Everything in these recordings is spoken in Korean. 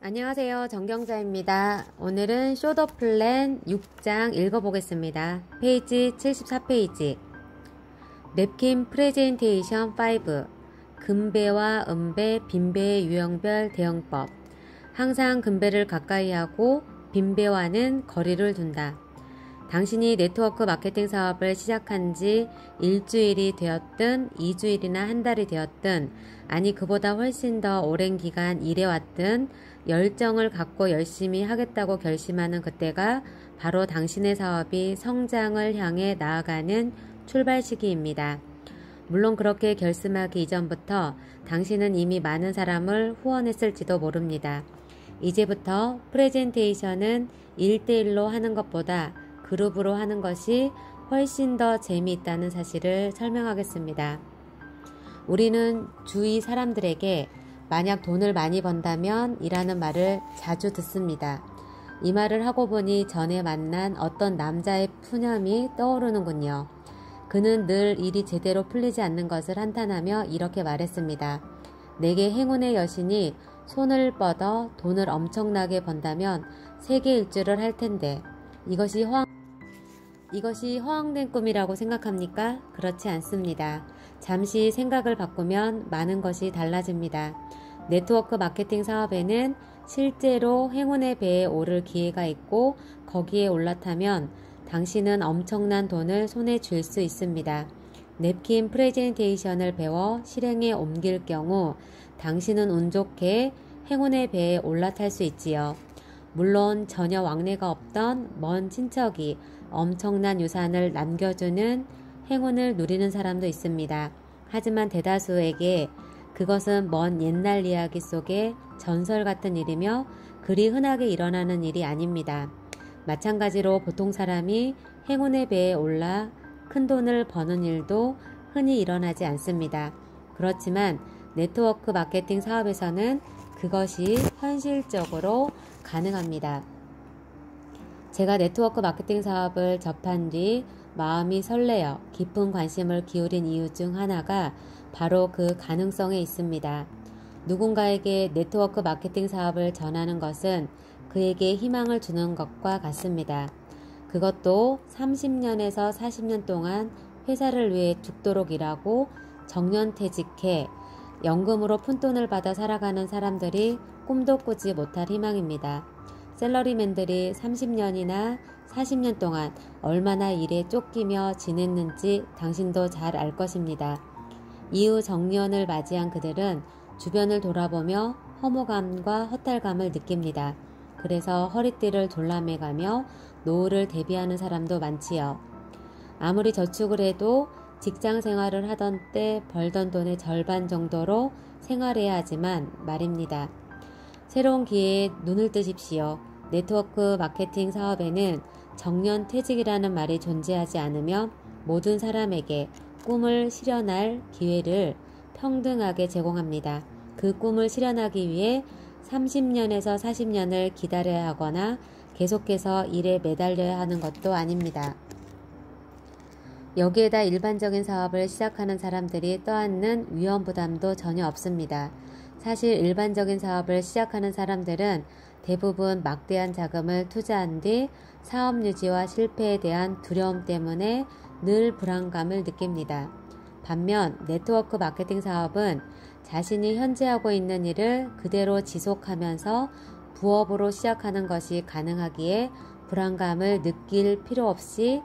안녕하세요. 정경자입니다. 오늘은 쇼더 플랜 6장 읽어보겠습니다. 페이지 74페이지. 냅킨 프레젠테이션 5. 금배와 은배, 빈배의 유형별 대응법. 항상 금배를 가까이 하고 빈배와는 거리를 둔다. 당신이 네트워크 마케팅 사업을 시작한 지 일주일이 되었든 2주일이나 한 달이 되었든 아니 그보다 훨씬 더 오랜 기간 일해왔든 열정을 갖고 열심히 하겠다고 결심하는 그때가 바로 당신의 사업이 성장을 향해 나아가는 출발 시기입니다. 물론 그렇게 결심하기 이전부터 당신은 이미 많은 사람을 후원했을지도 모릅니다. 이제부터 프레젠테이션은 1대1로 하는 것보다 그룹으로 하는 것이 훨씬 더 재미있다는 사실을 설명하겠습니다. 우리는 주위 사람들에게 만약 돈을 많이 번다면 이라는 말을 자주 듣습니다. 이 말을 하고 보니 전에 만난 어떤 남자의 푸념이 떠오르는군요. 그는 늘 일이 제대로 풀리지 않는 것을 한탄하며 이렇게 말했습니다. 내게 행운의 여신이 손을 뻗어 돈을 엄청나게 번다면 세계 일주를 할 텐데 이것이 허황된 꿈이라고 생각합니까? 그렇지 않습니다. 잠시 생각을 바꾸면 많은 것이 달라집니다. 네트워크 마케팅 사업에는 실제로 행운의 배에 오를 기회가 있고 거기에 올라타면 당신은 엄청난 돈을 손에 쥘 수 있습니다. 냅킨 프레젠테이션을 배워 실행에 옮길 경우 당신은 운 좋게 행운의 배에 올라탈 수 있지요. 물론 전혀 왕래가 없던 먼 친척이 엄청난 유산을 남겨주는 행운을 누리는 사람도 있습니다. 하지만 대다수에게 그것은 먼 옛날 이야기 속의 전설 같은 일이며 그리 흔하게 일어나는 일이 아닙니다. 마찬가지로 보통 사람이 행운의 배에 올라 큰 돈을 버는 일도 흔히 일어나지 않습니다. 그렇지만 네트워크 마케팅 사업에서는 그것이 현실적으로 가능합니다. 제가 네트워크 마케팅 사업을 접한 뒤 마음이 설레어 깊은 관심을 기울인 이유 중 하나가 바로 그 가능성에 있습니다. 누군가에게 네트워크 마케팅 사업을 전하는 것은 그에게 희망을 주는 것과 같습니다. 그것도 30년에서 40년 동안 회사를 위해 죽도록 일하고 정년퇴직해 연금으로 푼돈을 받아 살아가는 사람들이 꿈도 꾸지 못할 희망입니다. 셀러리맨들이 30년이나 40년 동안 얼마나 일에 쫓기며 지냈는지 당신도 잘 알 것입니다. 이후 정년을 맞이한 그들은 주변을 돌아보며 허무감과 허탈감을 느낍니다. 그래서 허리띠를 졸라매가며 노후를 대비하는 사람도 많지요. 아무리 저축을 해도 직장 생활을 하던 때 벌던 돈의 절반 정도로 생활해야 하지만 말입니다. 새로운 기회에 눈을 뜨십시오. 네트워크 마케팅 사업에는 정년퇴직이라는 말이 존재하지 않으며 모든 사람에게 꿈을 실현할 기회를 평등하게 제공합니다. 그 꿈을 실현하기 위해 30년에서 40년을 기다려야 하거나 계속해서 일에 매달려야 하는 것도 아닙니다. 여기에다 일반적인 사업을 시작하는 사람들이 떠안는 위험 부담도 전혀 없습니다. 사실 일반적인 사업을 시작하는 사람들은 대부분 막대한 자금을 투자한 뒤 사업 유지와 실패에 대한 두려움 때문에 늘 불안감을 느낍니다. 반면 네트워크 마케팅 사업은 자신이 현재 하고 있는 일을 그대로 지속하면서 부업으로 시작하는 것이 가능하기에 불안감을 느낄 필요 없이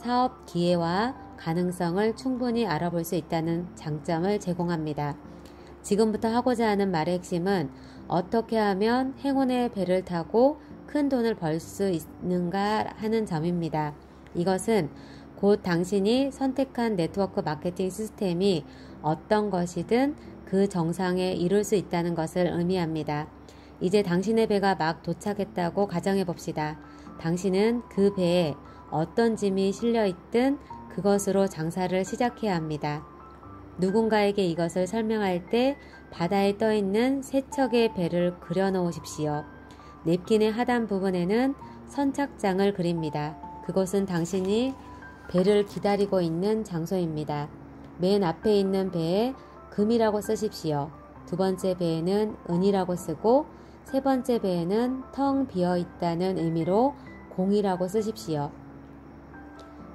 사업 기회와 가능성을 충분히 알아볼 수 있다는 장점을 제공합니다. 지금부터 하고자 하는 말의 핵심은 어떻게 하면 행운의 배를 타고 큰 돈을 벌 수 있는가 하는 점입니다. 이것은 곧 당신이 선택한 네트워크 마케팅 시스템이 어떤 것이든 그 정상에 이룰 수 있다는 것을 의미합니다. 이제 당신의 배가 막 도착했다고 가정해 봅시다. 당신은 그 배에 어떤 짐이 실려 있든 그것으로 장사를 시작해야 합니다. 누군가에게 이것을 설명할 때 바다에 떠있는 세척의 배를 그려놓으십시오. 냅킨의 하단 부분에는 선착장을 그립니다. 그곳은 당신이 배를 기다리고 있는 장소입니다. 맨 앞에 있는 배에 금이라고 쓰십시오. 두 번째 배에는 은이라고 쓰고 세 번째 배에는 텅 비어 있다는 의미로 공이라고 쓰십시오.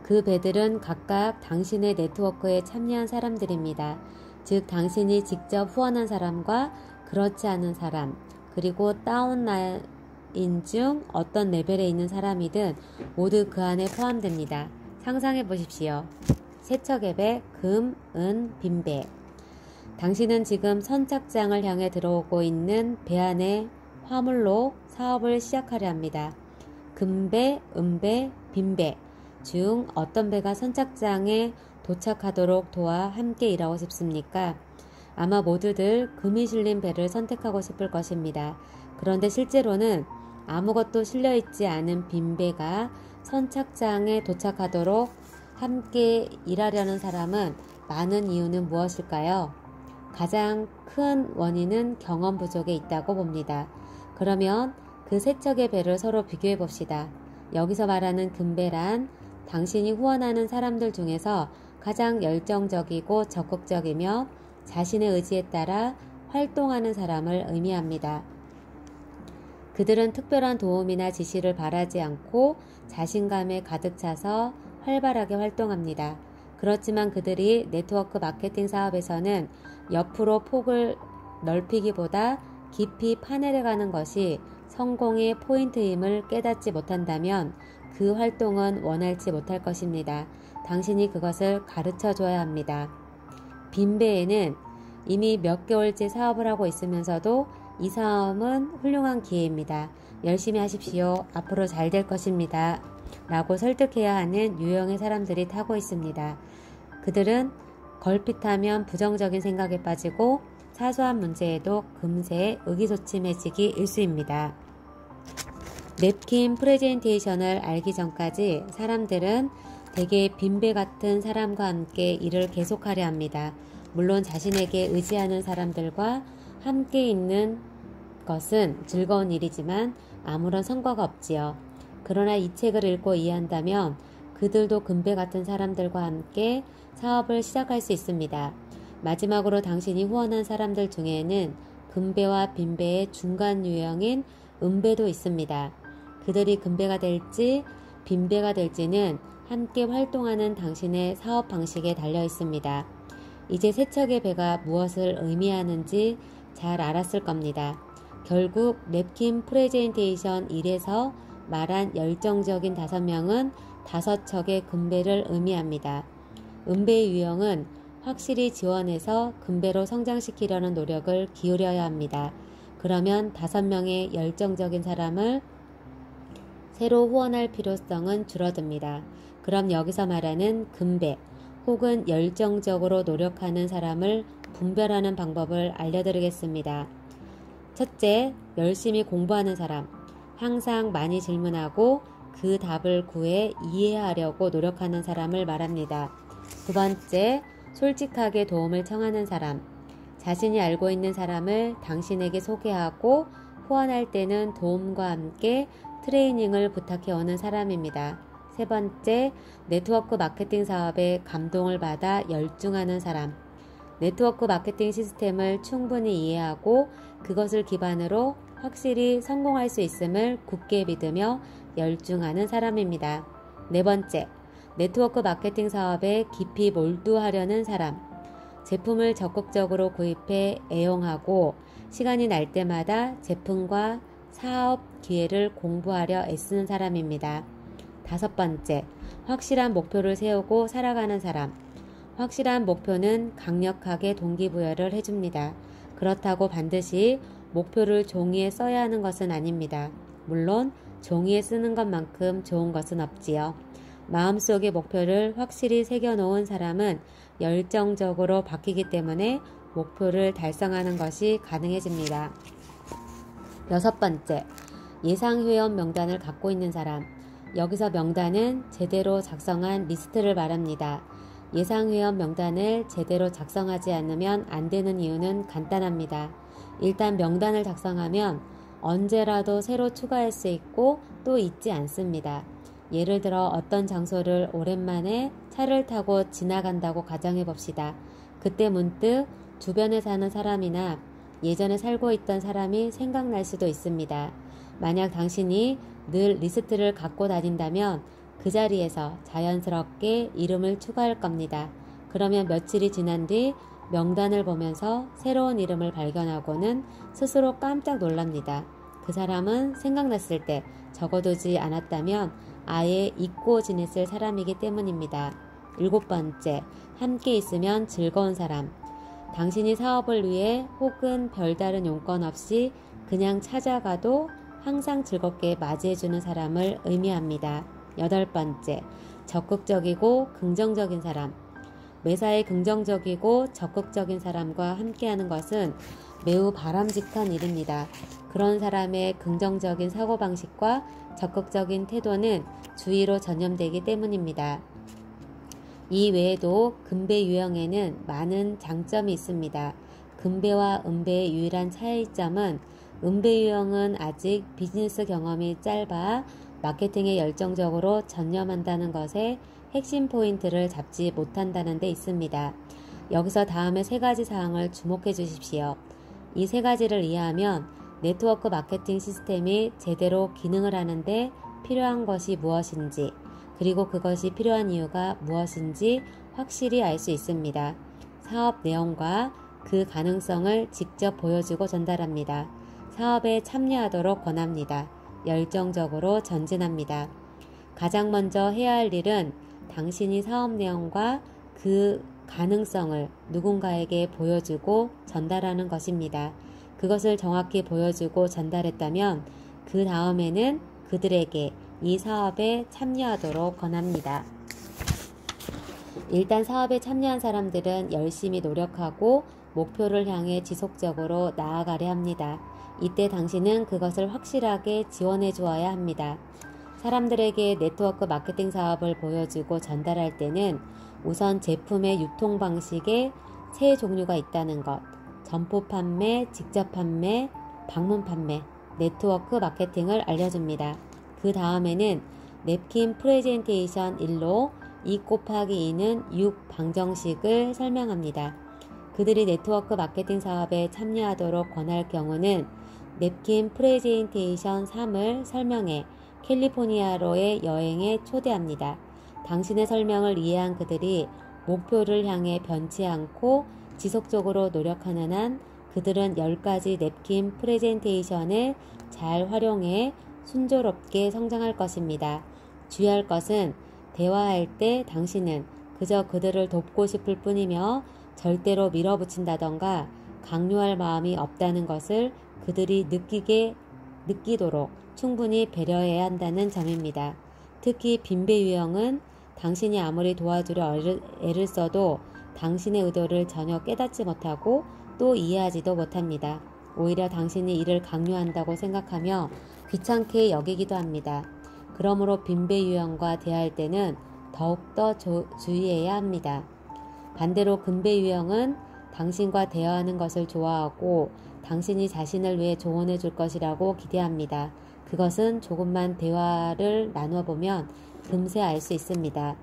그 배들은 각각 당신의 네트워크에 참여한 사람들입니다. 즉 당신이 직접 후원한 사람과 그렇지 않은 사람, 그리고 다운라인 중 어떤 레벨에 있는 사람이든 모두 그 안에 포함됩니다. 상상해 보십시오. 세척의 배, 금, 은, 빈배. 당신은 지금 선착장을 향해 들어오고 있는 배 안에 화물로 사업을 시작하려 합니다. 금배, 은배, 빈배 중 어떤 배가 선착장에 도착하도록 도와 함께 일하고 싶습니까? 아마 모두들 금이 실린 배를 선택하고 싶을 것입니다. 그런데 실제로는 아무것도 실려있지 않은 빈배가 선착장에 도착하도록 함께 일하려는 사람은 많은 이유는 무엇일까요? 가장 큰 원인은 경험 부족에 있다고 봅니다. 그러면 그 세 척의 배를 서로 비교해 봅시다. 여기서 말하는 금배란 당신이 후원하는 사람들 중에서 가장 열정적이고 적극적이며 자신의 의지에 따라 활동하는 사람을 의미합니다. 그들은 특별한 도움이나 지시를 바라지 않고 자신감에 가득 차서 활발하게 활동합니다. 그렇지만 그들이 네트워크 마케팅 사업에서는 옆으로 폭을 넓히기보다 깊이 파내려가는 것이 성공의 포인트임을 깨닫지 못한다면 그 활동은 원활치 못할 것입니다. 당신이 그것을 가르쳐 줘야 합니다. 빈배에는 이미 몇 개월째 사업을 하고 있으면서도 이 사업은 훌륭한 기회입니다. 열심히 하십시오. 앞으로 잘 될 것입니다. 라고 설득해야 하는 유형의 사람들이 타고 있습니다. 그들은 걸핏하면 부정적인 생각에 빠지고 사소한 문제에도 금세 의기소침해지기 일쑤입니다. 냅킨 프레젠테이션을 알기 전까지 사람들은 대개 빈배 같은 사람과 함께 일을 계속하려 합니다. 물론 자신에게 의지하는 사람들과 함께 있는 것은 즐거운 일이지만 아무런 성과가 없지요. 그러나 이 책을 읽고 이해한다면 그들도 금배 같은 사람들과 함께 사업을 시작할 수 있습니다. 마지막으로 당신이 후원한 사람들 중에는 금배와 빈배의 중간 유형인 은배도 있습니다. 그들이 금배가 될지 빈배가 될지는 함께 활동하는 당신의 사업 방식에 달려 있습니다. 이제 세 척의 배가 무엇을 의미하는지 잘 알았을 겁니다. 결국 냅킨 프레젠테이션 1에서 말한 열정적인 5명은 5척의 금배를 의미합니다. 은배의 유형은 확실히 지원해서 금배로 성장시키려는 노력을 기울여야 합니다. 그러면 5명의 열정적인 사람을 새로 후원할 필요성은 줄어듭니다. 그럼 여기서 말하는 금배 혹은 열정적으로 노력하는 사람을 분별하는 방법을 알려드리겠습니다. 첫째, 열심히 공부하는 사람. 항상 많이 질문하고 그 답을 구해 이해하려고 노력하는 사람을 말합니다. 두 번째, 솔직하게 도움을 청하는 사람. 자신이 알고 있는 사람을 당신에게 소개하고 후원할 때는 도움과 함께 트레이닝을 부탁해 오는 사람입니다. 세 번째, 네트워크 마케팅 사업에 감동을 받아 열중하는 사람. 네트워크 마케팅 시스템을 충분히 이해하고 그것을 기반으로 확실히 성공할 수 있음을 굳게 믿으며 열중하는 사람입니다. 네 번째, 네트워크 마케팅 사업에 깊이 몰두하려는 사람. 제품을 적극적으로 구입해 애용하고 시간이 날 때마다 제품과 사업 기회를 공부하려 애쓰는 사람입니다. 다섯 번째, 확실한 목표를 세우고 살아가는 사람. 확실한 목표는 강력하게 동기부여를 해줍니다. 그렇다고 반드시 목표를 종이에 써야 하는 것은 아닙니다. 물론 종이에 쓰는 것만큼 좋은 것은 없지요. 마음속의 목표를 확실히 새겨놓은 사람은 열정적으로 바뀌기 때문에 목표를 달성하는 것이 가능해집니다. 여섯 번째, 예상 회원 명단을 갖고 있는 사람. 여기서 명단은 제대로 작성한 리스트를 말합니다. 예상 회원 명단을 제대로 작성하지 않으면 안 되는 이유는 간단합니다. 일단 명단을 작성하면 언제라도 새로 추가할 수 있고 또 잊지 않습니다. 예를 들어 어떤 장소를 오랜만에 차를 타고 지나간다고 가정해 봅시다. 그때 문득 주변에 사는 사람이나 예전에 살고 있던 사람이 생각날 수도 있습니다. 만약 당신이 늘 리스트를 갖고 다닌다면 그 자리에서 자연스럽게 이름을 추가할 겁니다. 그러면 며칠이 지난 뒤 명단을 보면서 새로운 이름을 발견하고는 스스로 깜짝 놀랍니다. 그 사람은 생각났을 때 적어두지 않았다면 아예 잊고 지냈을 사람이기 때문입니다. 7번째, 함께 있으면 즐거운 사람. 당신이 사업을 위해 혹은 별다른 용건 없이 그냥 찾아가도 항상 즐겁게 맞이해주는 사람을 의미합니다. 8번째, 적극적이고 긍정적인 사람. 매사에 긍정적이고 적극적인 사람과 함께하는 것은 매우 바람직한 일입니다. 그런 사람의 긍정적인 사고방식과 적극적인 태도는 주의로 전염되기 때문입니다. 이 외에도 금배 유형에는 많은 장점이 있습니다. 금배와 은배의 유일한 차이점은 은배 유형은 아직 비즈니스 경험이 짧아 마케팅에 열정적으로 전념한다는 것에 핵심 포인트를 잡지 못한다는 데 있습니다. 여기서 다음에 3가지 사항을 주목해 주십시오. 이 3가지를 이해하면 네트워크 마케팅 시스템이 제대로 기능을 하는데 필요한 것이 무엇인지, 그리고 그것이 필요한 이유가 무엇인지 확실히 알 수 있습니다. 사업 내용과 그 가능성을 직접 보여주고 전달합니다. 사업에 참여하도록 권합니다. 열정적으로 전진합니다. 가장 먼저 해야 할 일은 당신이 사업 내용과 그 가능성을 누군가에게 보여주고 전달하는 것입니다. 그것을 정확히 보여주고 전달했다면 그 다음에는 그들에게 이 사업에 참여하도록 권합니다. 일단 사업에 참여한 사람들은 열심히 노력하고 목표를 향해 지속적으로 나아가려 합니다. 이때 당신은 그것을 확실하게 지원해 주어야 합니다. 사람들에게 네트워크 마케팅 사업을 보여주고 전달할 때는 우선 제품의 유통 방식에 3 종류가 있다는 것, 점포 판매, 직접 판매, 방문 판매, 네트워크 마케팅을 알려줍니다. 그 다음에는 냅킨 프레젠테이션 1로 2곱하기2는 6 방정식을 설명합니다. 그들이 네트워크 마케팅 사업에 참여하도록 권할 경우는 냅킨 프레젠테이션 3을 설명해 캘리포니아로의 여행에 초대합니다. 당신의 설명을 이해한 그들이 목표를 향해 변치 않고 지속적으로 노력하는 한 그들은 10가지 냅킨 프레젠테이션을 잘 활용해 순조롭게 성장할 것입니다. 주의할 것은 대화할 때 당신은 그저 그들을 돕고 싶을 뿐이며 절대로 밀어붙인다던가 강요할 마음이 없다는 것을 그들이 느끼도록 충분히 배려해야 한다는 점입니다. 특히 빈배 유형은 당신이 아무리 도와주려 애를 써도 당신의 의도를 전혀 깨닫지 못하고 또 이해하지도 못합니다. 오히려 당신이 이를 강요한다고 생각하며 귀찮게 여기기도 합니다. 그러므로 빈배 유형과 대화할 때는 더욱더 주의해야 합니다. 반대로 금배 유형은 당신과 대화하는 것을 좋아하고 당신이 자신을 위해 조언해 줄 것이라고 기대합니다. 그것은 조금만 대화를 나눠보면 금세 알 수 있습니다.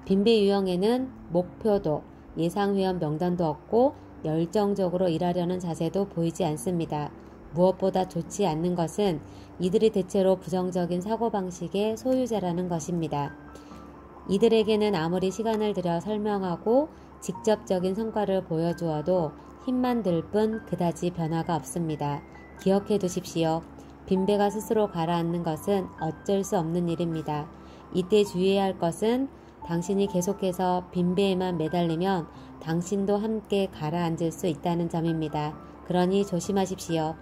빈배 유형에는 목표도 예상 회원 명단도 없고 열정적으로 일하려는 자세도 보이지 않습니다. 무엇보다 좋지 않는 것은 이들이 대체로 부정적인 사고방식의 소유자라는 것입니다. 이들에게는 아무리 시간을 들여 설명하고 직접적인 성과를 보여주어도 힘만 들 뿐 그다지 변화가 없습니다. 기억해 두십시오. 빈배가 스스로 가라앉는 것은 어쩔 수 없는 일입니다. 이때 주의해야 할 것은 당신이 계속해서 빈배에만 매달리면 당신도 함께 가라앉을 수 있다는 점입니다. 그러니 조심하십시오.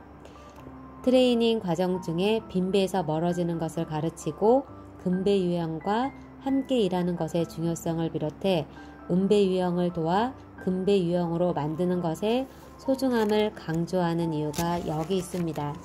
트레이닝 과정 중에 빈배에서 멀어지는 것을 가르치고 금배 유형과 함께 일하는 것의 중요성을 비롯해 은배 유형을 도와 금배 유형으로 만드는 것의 소중함을 강조하는 이유가 여기 있습니다.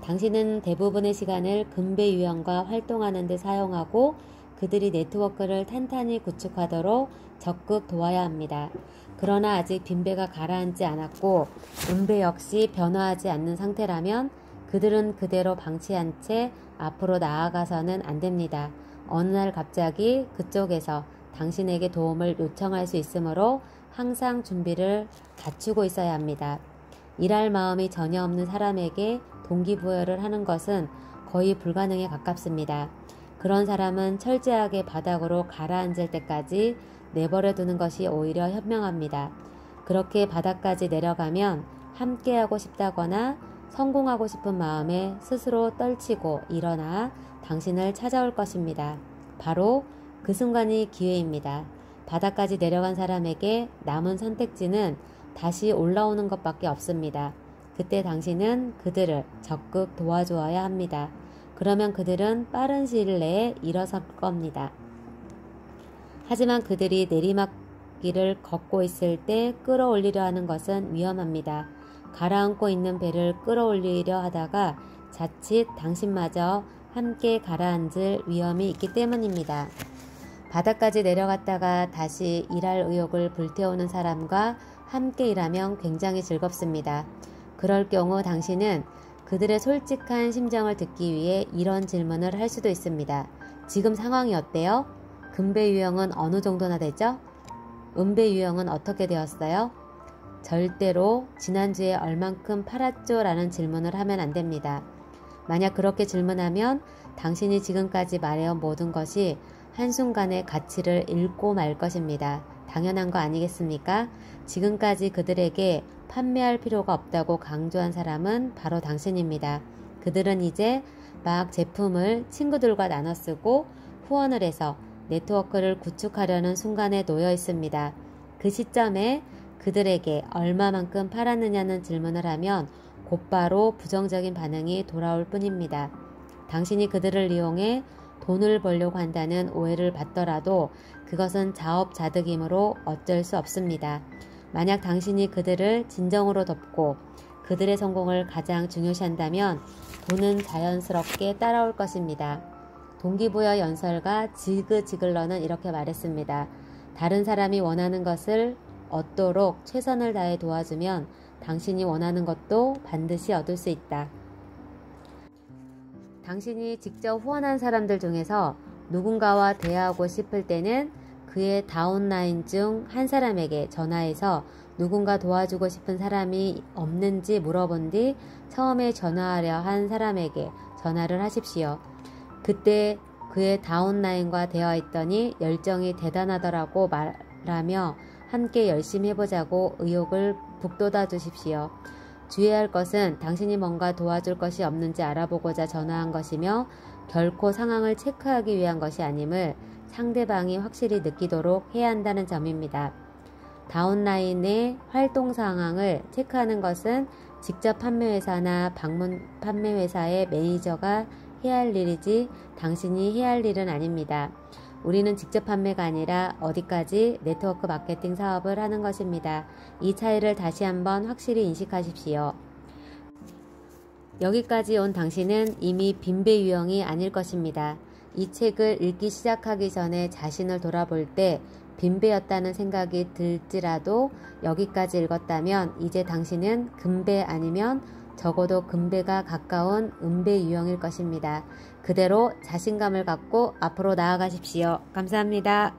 당신은 대부분의 시간을 금배 유형과 활동하는 데 사용하고 그들이 네트워크를 탄탄히 구축하도록 적극 도와야 합니다. 그러나 아직 빈배가 가라앉지 않았고 은배 역시 변화하지 않는 상태라면 그들은 그대로 방치한 채 앞으로 나아가서는 안 됩니다. 어느 날 갑자기 그쪽에서 당신에게 도움을 요청할 수 있으므로 항상 준비를 갖추고 있어야 합니다. 일할 마음이 전혀 없는 사람에게 동기부여를 하는 것은 거의 불가능에 가깝습니다. 그런 사람은 철저하게 바닥으로 가라앉을 때까지 내버려 두는 것이 오히려 현명합니다. 그렇게 바닥까지 내려가면 함께하고 싶다거나 성공하고 싶은 마음에 스스로 떨치고 일어나 당신을 찾아올 것입니다. 바로 그 순간이 기회입니다. 바닥까지 내려간 사람에게 남은 선택지는 다시 올라오는 것밖에 없습니다. 그때 당신은 그들을 적극 도와주어야 합니다. 그러면 그들은 빠른 시일 내에 일어설 겁니다. 하지만 그들이 내리막길을 걷고 있을 때 끌어올리려 하는 것은 위험합니다. 가라앉고 있는 배를 끌어올리려 하다가 자칫 당신마저 함께 가라앉을 위험이 있기 때문입니다. 바닥까지 내려갔다가 다시 일할 의욕을 불태우는 사람과 함께 일하면 굉장히 즐겁습니다. 그럴 경우 당신은 그들의 솔직한 심정을 듣기 위해 이런 질문을 할 수도 있습니다. 지금 상황이 어때요? 금배 유형은 어느 정도나 되죠? 은배 유형은 어떻게 되었어요? 절대로 지난주에 얼만큼 팔았죠? 라는 질문을 하면 안 됩니다. 만약 그렇게 질문하면 당신이 지금까지 말해온 모든 것이 한순간에 가치를 잃고 말 것입니다. 당연한 거 아니겠습니까? 지금까지 그들에게 판매할 필요가 없다고 강조한 사람은 바로 당신입니다. 그들은 이제 막 제품을 친구들과 나눠 쓰고 후원을 해서 네트워크를 구축하려는 순간에 놓여 있습니다. 그 시점에 그들에게 얼마만큼 팔았느냐는 질문을 하면 곧바로 부정적인 반응이 돌아올 뿐입니다. 당신이 그들을 이용해 돈을 벌려고 한다는 오해를 받더라도 그것은 자업자득이므로 어쩔 수 없습니다. 만약 당신이 그들을 진정으로 돕고 그들의 성공을 가장 중요시한다면 돈은 자연스럽게 따라올 것입니다. 동기부여 연설가 지그지글러는 이렇게 말했습니다. 다른 사람이 원하는 것을 얻도록 최선을 다해 도와주면 당신이 원하는 것도 반드시 얻을 수 있다. 당신이 직접 후원한 사람들 중에서 누군가와 대화하고 싶을 때는 그의 다운라인 중 한 사람에게 전화해서 누군가 도와주고 싶은 사람이 없는지 물어본 뒤 처음에 전화하려 한 사람에게 전화를 하십시오. 그때 그의 다운라인과 대화했더니 열정이 대단하더라고 말하며 함께 열심히 해보자고 의욕을 북돋아 주십시오. 주의할 것은 당신이 뭔가 도와줄 것이 없는지 알아보고자 전화한 것이며 결코 상황을 체크하기 위한 것이 아님을 상대방이 확실히 느끼도록 해야 한다는 점입니다. 다운라인의 활동 상황을 체크하는 것은 직접 판매회사나 방문 판매회사의 매니저가 해야 할 일이지 당신이 해야 할 일은 아닙니다. 우리는 직접 판매가 아니라 어디까지 네트워크 마케팅 사업을 하는 것입니다. 이 차이를 다시 한번 확실히 인식하십시오. 여기까지 온 당신은 이미 빈배 유형이 아닐 것입니다. 이 책을 읽기 시작하기 전에 자신을 돌아볼 때 빈배였다는 생각이 들지라도 여기까지 읽었다면 이제 당신은 금배 아니면 적어도 금배가 가까운 은배 유형일 것입니다. 그대로 자신감을 갖고 앞으로 나아가십시오. 감사합니다.